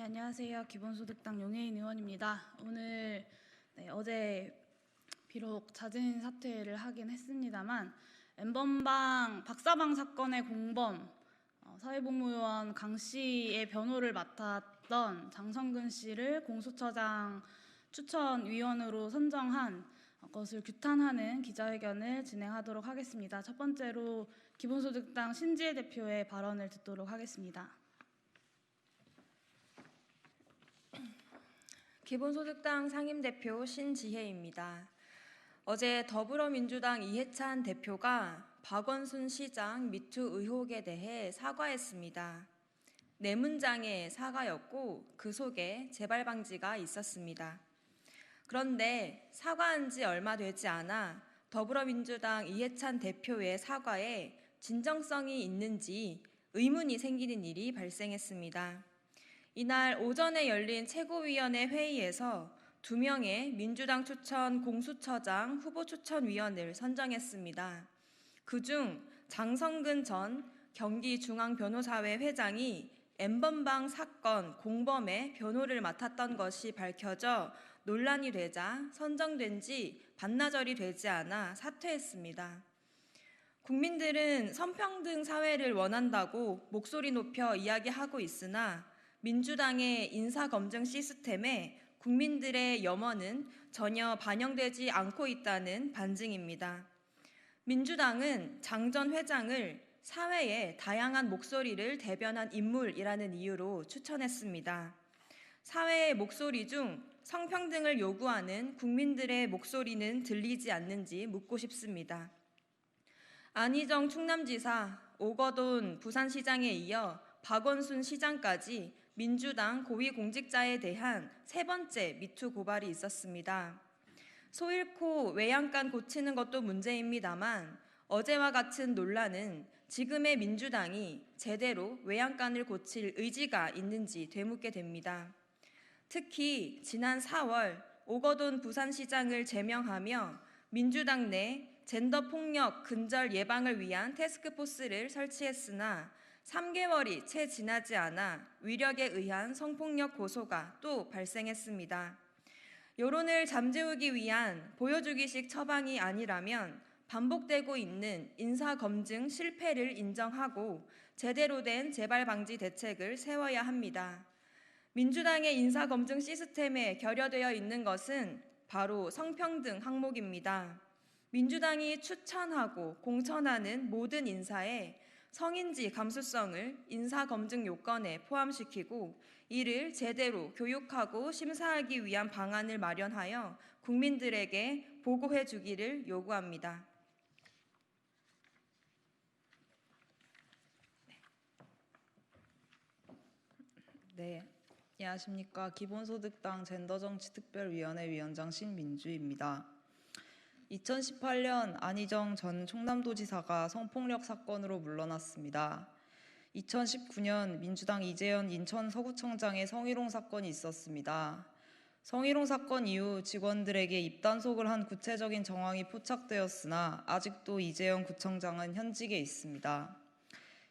네, 안녕하세요. 기본소득당 용혜인 의원입니다. 오늘 어제 비록 잦은 사퇴를 하긴 했습니다만 N번방 박사방 사건의 공범 사회복무요원 강 씨의 변호를 맡았던 장성근 씨를 공수처장 추천위원으로 선정한 것을 규탄하는 기자회견을 진행하도록 하겠습니다. 첫 번째로 기본소득당 신지혜 대표의 발언을 듣도록 하겠습니다. 기본소득당 상임대표 신지혜입니다. 어제 더불어민주당 이해찬 대표가 박원순 시장 미투 의혹에 대해 사과했습니다. 네 문장의 사과였고 그 속에 재발 방지가 있었습니다. 그런데 사과한 지 얼마 되지 않아 더불어민주당 이해찬 대표의 사과에 진정성이 있는지 의문이 생기는 일이 발생했습니다. 이날 오전에 열린 최고위원회 회의에서 2명의 민주당 추천 공수처장 후보 추천위원을 선정했습니다. 그중 장성근 전 경기중앙변호사회 회장이 N번방 사건 공범의 변호를 맡았던 것이 밝혀져 논란이 되자 선정된 지 반나절이 되지 않아 사퇴했습니다. 국민들은 성평등 사회를 원한다고 목소리 높여 이야기하고 있으나 민주당의 인사검증 시스템에 국민들의 염원은 전혀 반영되지 않고 있다는 반증입니다. 민주당은 장 전 회장을 사회의 다양한 목소리를 대변한 인물이라는 이유로 추천했습니다. 사회의 목소리 중 성평등을 요구하는 국민들의 목소리는 들리지 않는지 묻고 싶습니다. 안희정 충남지사, 오거돈 부산시장에 이어 박원순 시장까지 민주당 고위공직자에 대한 세 번째 미투 고발이 있었습니다. 소 잃고 외양간 고치는 것도 문제입니다만 어제와 같은 논란은 지금의 민주당이 제대로 외양간을 고칠 의지가 있는지 되묻게 됩니다. 특히 지난 4월 오거돈 부산시장을 제명하며 민주당 내 젠더폭력 근절 예방을 위한 태스크포스를 설치했으나 3개월이 채 지나지 않아 위력에 의한 성폭력 고소가 또 발생했습니다. 여론을 잠재우기 위한 보여주기식 처방이 아니라면 반복되고 있는 인사검증 실패를 인정하고 제대로 된 재발 방지 대책을 세워야 합니다. 민주당의 인사검증 시스템에 결여되어 있는 것은 바로 성평등 항목입니다. 민주당이 추천하고 공천하는 모든 인사에 성인지 감수성을 인사검증 요건에 포함시키고 이를 제대로 교육하고 심사하기 위한 방안을 마련하여 국민들에게 보고해 주기를 요구합니다. 네, 안녕하십니까. 기본소득당 젠더정치특별위원회 위원장 신민주입니다. 2018년 안희정 전 충남도지사가 성폭력 사건으로 물러났습니다. 2019년 민주당 이재현 인천 서구청장의 성희롱 사건이 있었습니다. 성희롱 사건 이후 직원들에게 입단속을 한 구체적인 정황이 포착되었으나 아직도 이재현 구청장은 현직에 있습니다.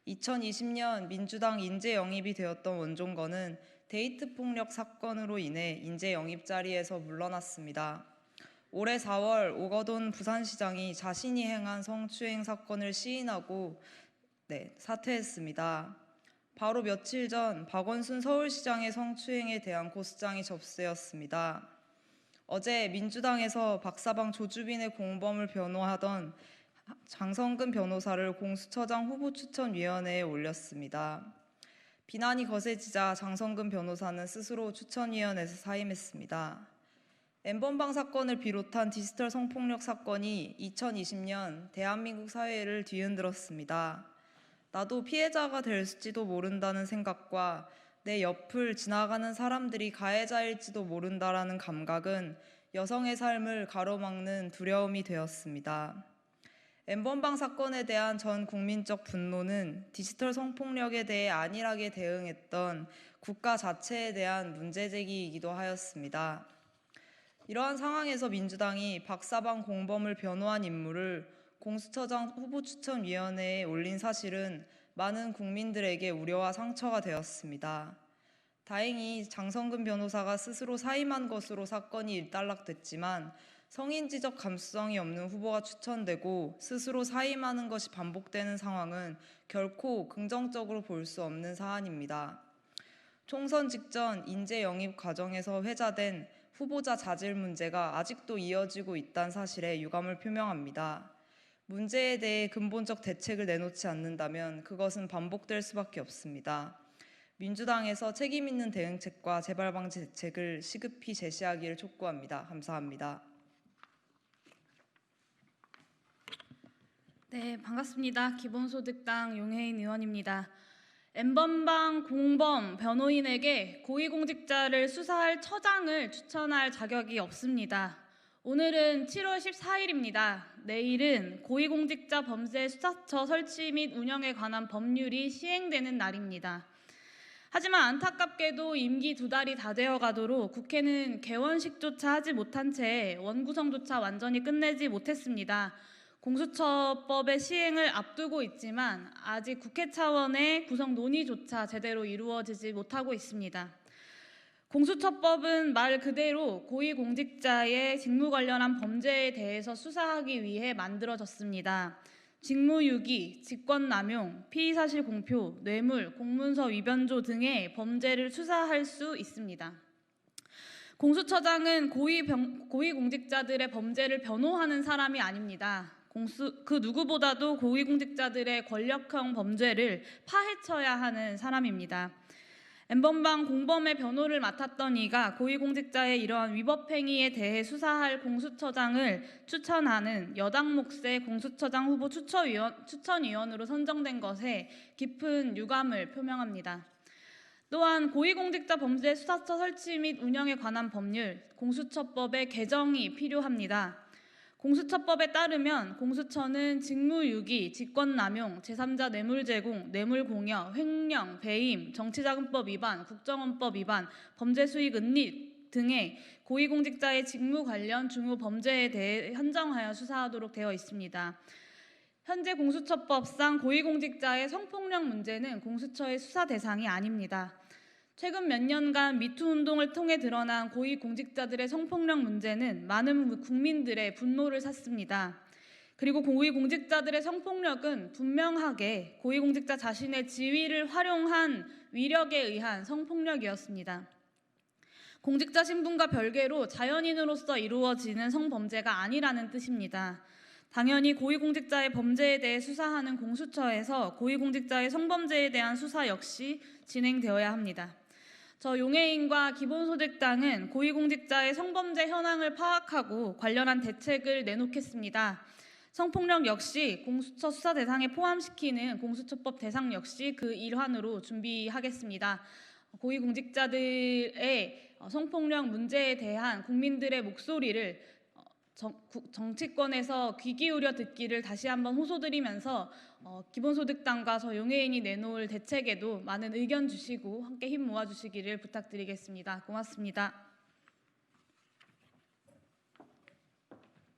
2020년 민주당 인재 영입이 되었던 원종건은 데이트 폭력 사건으로 인해 인재 영입 자리에서 물러났습니다. 올해 4월 오거돈 부산시장이 자신이 행한 성추행 사건을 시인하고 사퇴했습니다. 바로 며칠 전 박원순 서울시장의 성추행에 대한 고소장이 접수되었습니다. 어제 민주당에서 박사방 조주빈의 공범을 변호하던 장성근 변호사를 공수처장 후보추천위원회에 올렸습니다. 비난이 거세지자 장성근 변호사는 스스로 추천위원회에서 사임했습니다. N번방 사건을 비롯한 디지털 성폭력 사건이 2020년 대한민국 사회를 뒤흔들었습니다. 나도 피해자가 될지도 모른다는 생각과 내 옆을 지나가는 사람들이 가해자일지도 모른다라는 감각은 여성의 삶을 가로막는 두려움이 되었습니다. N번방 사건에 대한 전 국민적 분노는 디지털 성폭력에 대해 안일하게 대응했던 국가 자체에 대한 문제제기이기도 하였습니다. 이러한 상황에서 민주당이 박사방 공범을 변호한 인물을 공수처장 후보추천위원회에 올린 사실은 많은 국민들에게 우려와 상처가 되었습니다. 다행히 장성근 변호사가 스스로 사임한 것으로 사건이 일단락됐지만 성인지적 감수성이 없는 후보가 추천되고 스스로 사임하는 것이 반복되는 상황은 결코 긍정적으로 볼 수 없는 사안입니다. 총선 직전 인재 영입 과정에서 회자된 후보자 자질 문제가 아직도 이어지고 있다는 사실에 유감을 표명합니다. 문제에 대해 근본적 대책을 내놓지 않는다면 그것은 반복될 수밖에 없습니다. 민주당에서 책임 있는 대응책과 재발 방지 대책을 시급히 제시하기를 촉구합니다. 감사합니다. 네, 반갑습니다. 기본소득당 용혜인 의원입니다. N번방 공범 변호인에게 고위공직자를 수사할 처장을 추천할 자격이 없습니다. 오늘은 7월 14일입니다. 내일은 고위공직자 범죄 수사처 설치 및 운영에 관한 법률이 시행되는 날입니다. 하지만 안타깝게도 임기 2달이 다 되어가도록 국회는 개원식조차 하지 못한 채 원구성조차 완전히 끝내지 못했습니다. 공수처법의 시행을 앞두고 있지만 아직 국회 차원의 구성 논의조차 제대로 이루어지지 못하고 있습니다. 공수처법은 말 그대로 고위공직자의 직무 관련한 범죄에 대해서 수사하기 위해 만들어졌습니다. 직무유기, 직권남용, 피의사실 공표, 뇌물, 공문서 위변조 등의 범죄를 수사할 수 있습니다. 공수처장은 고위공직자들의 범죄를 변호하는 사람이 아닙니다. 그 누구보다도 고위공직자들의 권력형 범죄를 파헤쳐야 하는 사람입니다. N번방 공범의 변호를 맡았던 이가 고위공직자의 이러한 위법행위에 대해 수사할 공수처장을 추천하는 여당 몫의 공수처장 후보 추천위원으로 선정된 것에 깊은 유감을 표명합니다. 또한 고위공직자 범죄 수사처 설치 및 운영에 관한 법률, 공수처법의 개정이 필요합니다. 공수처법에 따르면 공수처는 직무유기, 직권남용, 제3자 뇌물제공, 뇌물공여, 횡령, 배임, 정치자금법 위반, 국정원법 위반, 범죄수익 은닉 등의 고위공직자의 직무 관련 중요 범죄에 대해 한정하여 수사하도록 되어 있습니다. 현재 공수처법상 고위공직자의 성폭력 문제는 공수처의 수사 대상이 아닙니다. 최근 몇 년간 미투 운동을 통해 드러난 고위공직자들의 성폭력 문제는 많은 국민들의 분노를 샀습니다. 그리고 고위공직자들의 성폭력은 분명하게 고위공직자 자신의 지위를 활용한 위력에 의한 성폭력이었습니다. 공직자 신분과 별개로 자연인으로서 이루어지는 성범죄가 아니라는 뜻입니다. 당연히 고위공직자의 범죄에 대해 수사하는 공수처에서 고위공직자의 성범죄에 대한 수사 역시 진행되어야 합니다. 저 용해인과 기본소득당은 고위공직자의 성범죄 현황을 파악하고 관련한 대책을 내놓겠습니다. 성폭력 역시 공수처 수사 대상에 포함시키는 공수처법 대상 역시 그 일환으로 준비하겠습니다. 고위공직자들의 성폭력 문제에 대한 국민들의 목소리를 정치권에서 귀 기울여 듣기를 다시 한번 호소드리면서 기본소득당과 저 용해인이 내놓을 대책에도 많은 의견 주시고 함께 힘 모아주시기를 부탁드리겠습니다. 고맙습니다.